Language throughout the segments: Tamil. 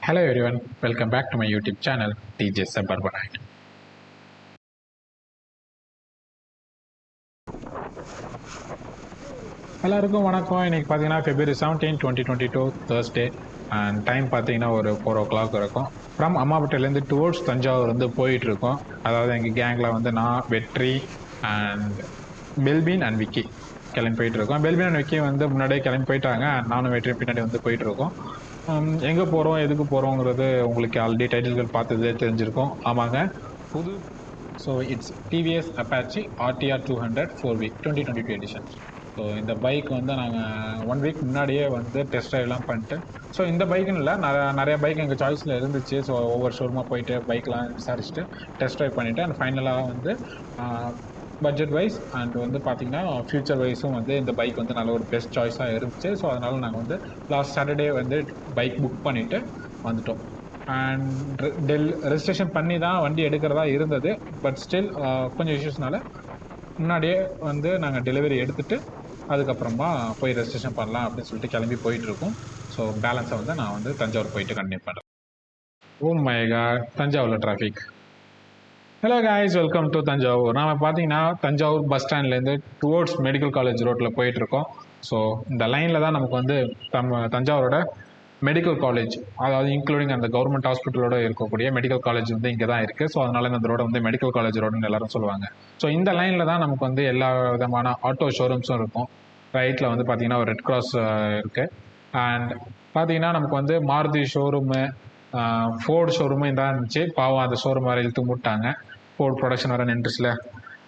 Hello everyone, welcome back to my YouTube channel TJSub. எல்லாருக்கும் வணக்கம். இன்னைக்கு பார்த்தீங்கன்னா February 17, 2022 Thursday அண்ட் டைம் பார்த்தீங்கன்னா ஒரு 4 o'clock இருக்கும். ஃப்ரம் அம்மாபேட்டையிலேருந்து டுவோர்ட்ஸ் தஞ்சாவூர் வந்து போயிட்டு இருக்கோம். அதாவது எங்கள் கேங்கில் வந்து நான், வெற்றி அண்ட் பெல்பின் அண்ட் விக்கி கிளம்பி போயிட்டு இருக்கோம். பெல்பின் அண்ட் விக்கி வந்து முன்னாடியே கிளம்பி போயிட்டாங்க. நானும் வெற்றியும் பின்னாடி வந்து போயிட்டு இருக்கோம். எங்கே போகிறோம், எதுக்கு போகிறோங்கிறது உங்களுக்கு ஆல்ரெடி டைட்டில்கள் பார்த்ததே தெரிஞ்சிருக்கும். ஆமாங்க, புது so it's TVS Apache RTR 200 4V 2022 edition. So இந்த பைக் வந்து நாங்கள் 1 week முன்னாடியே வந்து டெஸ்ட் ட்ரைவ்லாம் பண்ணிட்டு, ஸோ இந்த பைக்குன்னு இல்லை, நிறைய பைக் எங்கள் சாய்ஸில் இருந்துச்சு. ஸோ ஒவ்வொரு ஷோரூமாக போயிட்டு பைக்லாம் விசாரிச்சுட்டு டெஸ்ட் ட்ரைவ் பண்ணிவிட்டு அண்ட் ஃபைனலாக வந்து பட்ஜெட் வைஸ் அண்ட் வந்து பார்த்திங்கன்னா ஃப்யூச்சர் வைஸும் வந்து இந்த பைக் வந்து நல்ல ஒரு பெஸ்ட் சாய்ஸாக இருந்துச்சு. ஸோ அதனால் நாங்கள் வந்து லாஸ்ட் சாட்டர்டே வந்து பைக் புக் பண்ணிவிட்டு வந்துட்டோம். அண்ட் ரெஜிஸ்ட்ரேஷன் பண்ணி தான் வண்டி எடுக்கிறதா இருந்தது. பட் ஸ்டில் கொஞ்சம் இஷ்யூஸ்னால முன்னாடியே வந்து நாங்கள் டெலிவரி எடுத்துகிட்டு அதுக்கப்புறமா போய் ரெஜிஸ்ட்ரேஷன் பண்ணலாம் அப்படின்னு சொல்லிட்டு கிளம்பி போயிட்டுருக்கோம். ஸோ பேலன்ஸை வந்து நான் வந்து தஞ்சாவூர் போயிட்டு கண்டினியூ பண்ணுறேன். ஓ மை காட், தஞ்சாவூரில் traffic. Hello guys, welcome to Thanjavur. நாம் பார்த்தீங்கன்னா தஞ்சாவூர் பஸ் ஸ்டாண்ட்லேருந்து டுவோர்ட்ஸ் மெடிக்கல் காலேஜ் ரோட்டில் போயிட்டுருக்கோம். ஸோ இந்த லைனில் தான் நமக்கு வந்து தஞ்சாவூரோட மெடிக்கல் காலேஜ், அதாவது இன்க்ளூடிங் அந்த கவர்மெண்ட் ஹாஸ்பிட்டலோட இருக்கக்கூடிய மெடிக்கல் காலேஜ் வந்து இங்கே தான் இருக்குது. ஸோ அதனால இந்த ரோட வந்து மெடிக்கல் காலேஜ் ரோடுன்னு எல்லாரும் சொல்லுவாங்க. ஸோ இந்த லைனில் தான் நமக்கு வந்து எல்லா விதமான ஆட்டோ ஷோரூம்ஸும் இருக்கும். ரைட்டில் வந்து பார்த்தீங்கன்னா ஒரு ரெட் கிராஸ் இருக்குது. அண்ட் பார்த்தீங்கன்னா நமக்கு வந்து மாருதி ஷோரூமு, ஃபோர்டு ஷோரூமு இதான் இருந்துச்சு. பாவம் அந்த ஷோரூம் வர இழுத்து மூட்டாங்க, ஃபோர்டு ப்ரொடக்ஷன் வர நின்றுச்சுல.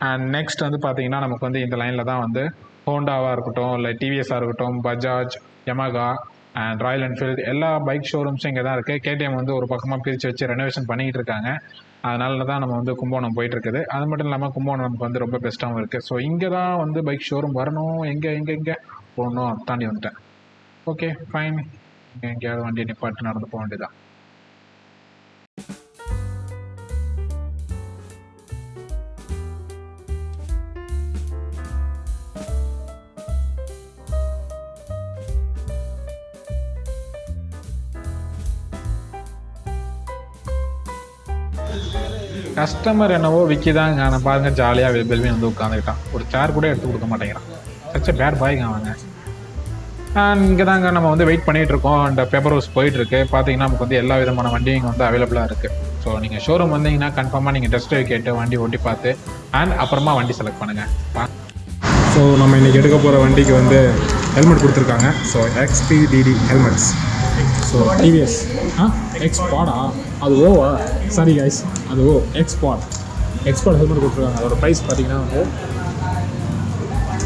அண்ட் நெக்ஸ்ட் வந்து பார்த்தீங்கன்னா நமக்கு வந்து இந்த லைனில் தான் வந்து ஹோண்டாவாக இருக்கட்டும், இல்லை டிவிஎஸ்ஸாக இருக்கட்டும், Bajaj, Yamaha and Royal Enfield எல்லா பைக் ஷோரூம்ஸும் இங்கே தான் இருக்குது. KTM வந்து ஒரு பக்கமாக பிரித்து வச்சு ரெனோவேஷன் பண்ணிக்கிட்டு இருக்காங்க. அதனால தான் நம்ம வந்து கும்பகோணம் போயிட்டுருக்குது. அது மட்டும் இல்லாமல் கும்பகோணம் நமக்கு வந்து ரொம்ப பெஸ்ட்டாகவும் இருக்குது. ஸோ இங்கே தான் வந்து பைக் ஷோரூம் வரணும். எங்கே போகணும் தாண்டி வந்துட்டேன். ஓகே ஃபைன், இங்கே எங்கேயாவது வண்டியை நிப்பாட்டு நடந்து போக வேண்டியதான். கஸ்டமர் என்னவோ விக்கி தாங்க, நான் பாருங்க ஜாலியாக பெல்வின் வந்து உட்காந்துக்கிட்டான். ஒரு சேர் கூட எடுத்து கொடுக்க மாட்டேங்கிறான். சச்ச பேட் பாய்ங்க அவங்க. இங்கே தாங்க நம்ம வந்து வெயிட் பண்ணிகிட்டு இருக்கோம். அந்த பேப்பர் ஹவுஸ் போயிட்டுருக்கு. பார்த்தீங்கன்னா நமக்கு வந்து எல்லா விதமான வண்டியும் இங்கே வந்து அவைலபிளாக இருக்குது. ஸோ நீங்கள் ஷோரூம் வந்தீங்கன்னா கன்ஃபார்மாக நீங்கள் டெஸ்ட் ட்ரைவ் கேட்டு வண்டி ஓட்டி பார்த்து அண்ட் அப்புறமா வண்டி செலக்ட் பண்ணுங்கள். ஸோ நம்ம இன்றைக்கி எடுக்க போகிற வண்டிக்கு வந்து ஹெல்மெட் கொடுத்துருக்காங்க. So XPDD helmets. So TVS எக்ஸ்பாடா, அது ஓவா, சாரி கைஸ், அது எக்ஸ்பாட் ஹெல்மெட் கொடுத்துருக்காங்க. அதோட ப்ரைஸ் பார்த்தீங்கன்னா வந்து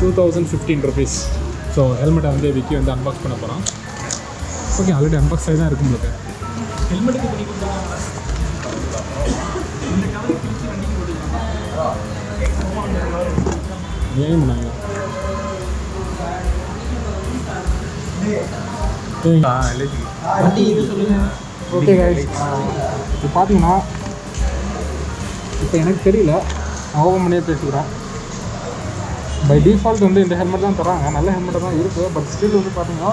2015 rupees. ஸோ ஹெல்மெட்டை வந்து விக்கி வந்து அன்பாக்ஸ் பண்ண போகிறோம். ஓகே, ஆல்ரெடி அன்பாக்ஸ் ஆகி தான் இருக்கும் உங்களுக்கு. ஹெல்மெட்டுக்கு பண்ணி கொடுத்துருக்காங்க. ஏன் பண்ணாங்க ஓகே கைஸ், இப்போ பார்த்தீங்கன்னா இப்போ எனக்கு தெரியல, நான் ஓப்பன் பண்ணியே பேசிக்கிறேன். பை டிஃபால்ட் வந்து இந்த ஹெல்மெட் தான் தராங்க. நல்ல ஹெல்மெட்டாக தான் இருக்குது. பட் ஸ்டில் வந்து பார்த்தீங்கன்னா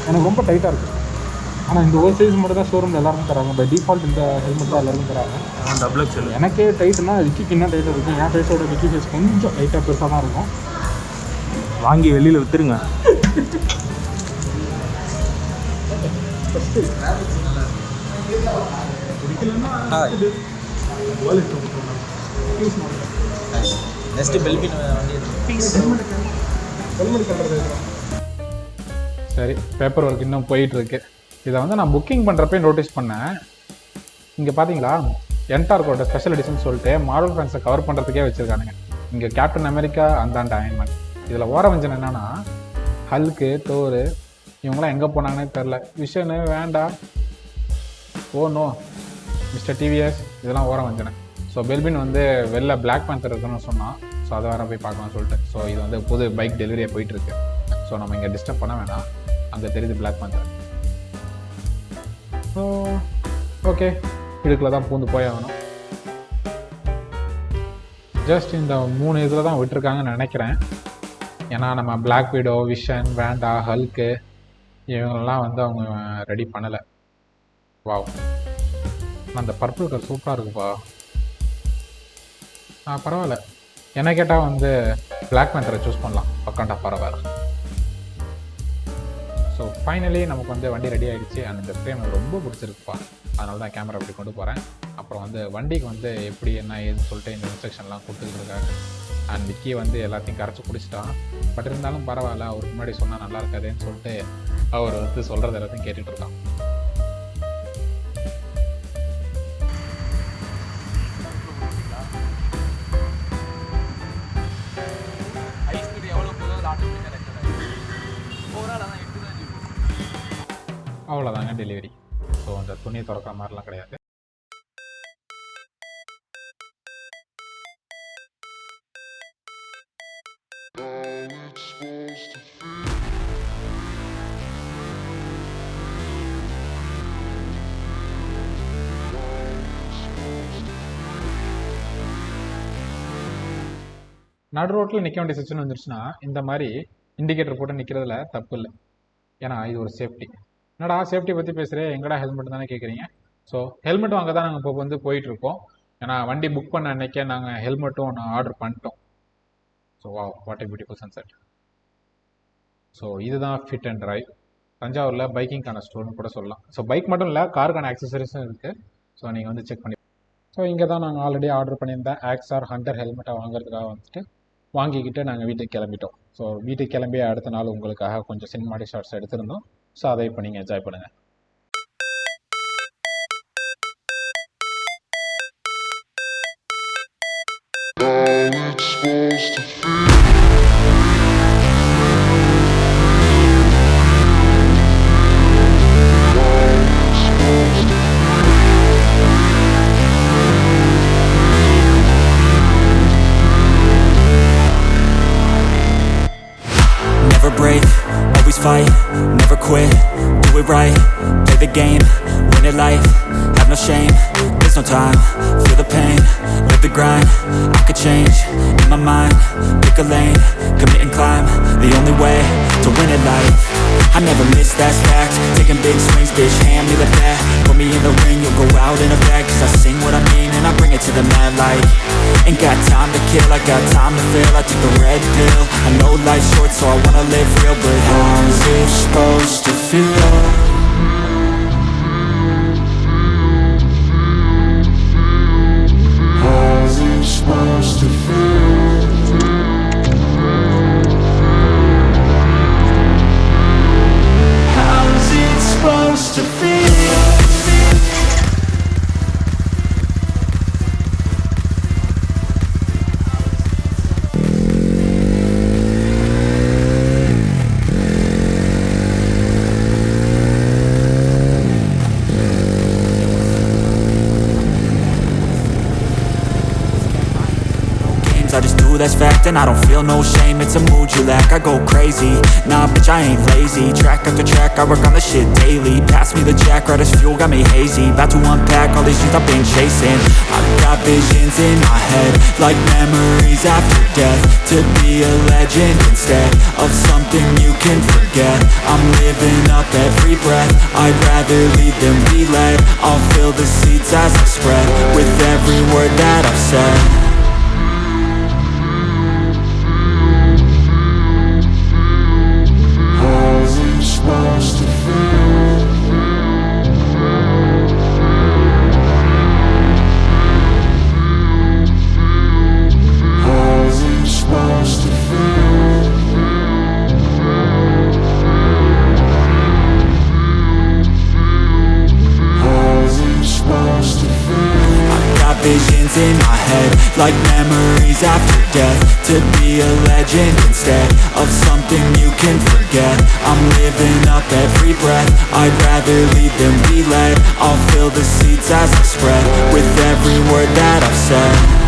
எனக்கு ரொம்ப டைட்டாக இருக்குது. ஆனால் இந்த ஒரு சைஸ் மட்டும் தான் ஷோரூமில் எல்லாருக்கும் தராங்க. பை டிஃபால்ட் இந்த ஹெல்மெட் தான் எல்லாருக்கும் தராங்க. எனக்கே டைட்டுனா விக்கிக்கு என்ன டைட்டாக இருக்கும். என் ஃபேஸோட விக்கி ஃபேஸ் கொஞ்சம் டைட்டாக பெருசாக தான் இருக்கும். வாங்கி வெளியில் விற்றுருங்க. சரி, பேப்பர் ஒர்க் இன்னும் போயிட்டுருக்கு. இதை வந்து நான் புக்கிங் பண்ணுறப்பே நோட்டீஸ் பண்ணேன். இங்கே பார்த்தீங்களா, என்டார்க்கோட ஸ்பெஷல் எடிஷன் சொல்லிட்டு மாடல் ஃபேன்ஸை கவர் பண்ணுறதுக்கே வச்சுருக்கானுங்க. இங்கே கேப்டன் அமெரிக்கா அந்த அயன்மேன். இதில் ஓரவஞ்சன் என்னென்னா ஹல்க்கு, தோரு இவங்களாம் எங்கே போனாங்கன்னே தெரில. விஷனு வேண்டாம், நோ மிஸ்டர் TVS இதெல்லாம் ஓரவஞ்சனை. ஸோ பெல்பின் வந்து வெளில பிளாக் பேந்தர் இருக்குன்னு சொன்னான். ஸோ அதை வேறு போய் பார்க்கலாம்னு சொல்லிட்டு. ஸோ இது வந்து புது பைக் டெலிவரியாக போயிட்டுருக்கு. ஸோ நம்ம இங்கே டிஸ்டர்ப் பண்ண வேணாம். அங்கே தெரியுது பிளாக் பேந்தர். ஸோ ஓகே, இதுக்குள்ள தான் பூந்து போய் ஆகணும். ஜஸ்ட் இந்த 3 இதில் தான் விட்டுருக்காங்கன்னு நினைக்கிறேன். ஏன்னா நம்ம பிளாக் விடோ, விஷன், வேண்டா, ஹல்க்கு இவங்கெல்லாம் வந்து அவங்க ரெடி பண்ணலை. வாவ், அந்த பர்பிள் கலர் சூப்பராக இருக்குப்பா. பரவாயில்ல, என்ன கேட்டால் வந்து பிளாக் பேந்தரை சூஸ் பண்ணலாம். பக்காண்டா பரவாயில்ல. ஸோ ஃபைனலி நமக்கு வந்து வண்டி ரெடி ஆகிடுச்சு. அண்ட் இந்த ஃப்ரேம் எனக்கு ரொம்ப பிடிச்சிருக்குப்பா. அதனால தான் கேமரா அப்படி கொண்டு போகிறேன். அப்புறம் வந்து வண்டிக்கு வந்து எப்படி என்ன ஏதுன்னு சொல்லிட்டு இந்த இன்ஸ்ட்ரக்ஷன்லாம் கொடுத்துக்கிட்டு இருக்காரு. அண்ட் விக்கி வந்து எல்லாத்தையும் கரைச்சி குடிச்சிட்டான். பட் இருந்தாலும் பரவாயில்ல, அவருக்கு முன்னாடி சொன்னால் நல்லா இருக்காதுன்னு சொல்லிட்டு அவர் வந்து சொல்கிறது எல்லாத்தையும் கேட்டுட்டு இருக்கான். அவ்வளோதாங்க டெலிவரி. ஸோ அந்த துணியை திறக்கிற மாதிரிலாம் கிடையாது. நடு ரோட்டில் நிற்க வேண்டிய சுச்சுவேஷன் வந்துருச்சுன்னா இந்த மாதிரி இண்டிகேட்டர் போட்டு நிற்கிறதுல தப்பு இல்லை. ஏன்னா இது ஒரு சேஃப்டி. என்னடா சேஃப்டி பற்றி பேசுகிறேன், எங்கடா ஹெல்மெட் தானே கேட்குறீங்க. ஸோ ஹெல்மெட் வாங்க தான் நாங்கள் இப்போ வந்து போயிட்டுருக்கோம். ஏன்னா வண்டி புக் பண்ண அன்றைக்கே நாங்கள் ஹெல்மெட்டும் ஒன்று ஆர்டர் பண்ணிட்டோம். So what a beautiful sunset. So இதுதான் ஃபிட் அண்ட் ட்ரைவ். தஞ்சாவூரில் பைக்கிங்கான ஸ்டோர்னு கூட சொல்லலாம். ஸோ பைக் மட்டும் இல்லை, காருக்கான ஆக்சசரிஸும் இருக்குது. ஸோ நீங்கள் வந்து செக் பண்ணி. ஸோ இங்கே தான் நாங்கள் ஆல்ரெடி ஆர்டர் பண்ணியிருந்தேன் AXOR ஹண்டர் ஹெல்மெட்டை வாங்குறதுக்காக வந்துட்டு வாங்கிக்கிட்டு நாங்கள் வீட்டுக்கு கிளம்பிட்டோம். ஸோ வீட்டுக்கு கிளம்பி அடுத்த நாள் உங்களுக்காக கொஞ்சம் சினிமாட்டிக் ஷார்ட்ஸ் எடுத்திருந்தோம். ஸோ அதை இப்போ நீங்கள் என்ஜாய் பண்ணுங்கள். Never break, always fight, never quit, do it right, play the game, win it life, have no shame, there's no time, feel the pain, live the grind, I could change, in my mind, pick a lane, commit and climb, the only way to win it life. I never miss, that's fact, taking big swings, bitch, hand me the bat, put me in the ring, you'll go out in a bag, cause I sing what I mean and I bring it to the mad light. Ain't got time to kill, I got time to feel, I took the red pill, I know life's short so I wanna live real, but how's it supposed to feel? How's it supposed to feel? How's it supposed to feel? I just do, that's fact, and I don't feel no shame. It's a mood you lack, I go crazy. Nah, bitch, I ain't lazy. Track after track, I work on this shit daily. Pass me the jack, right as fuel, got me hazy. About to unpack all these dreams I've been chasing. I've got visions in my head, like memories after death. To be a legend instead of something you can forget. I'm living up every breath, I'd rather lead than be led. I'll fill the seats as I spread, with every word that I've said. Supposed to feel? How's it supposed to feel? How's it supposed to feel? I've got visions in my head, like memories after death. To be a legend instead of something you can forget. I'm living up every breath, I'd rather lead than be led. I'll fill the seats as I spread, with every word that I've said.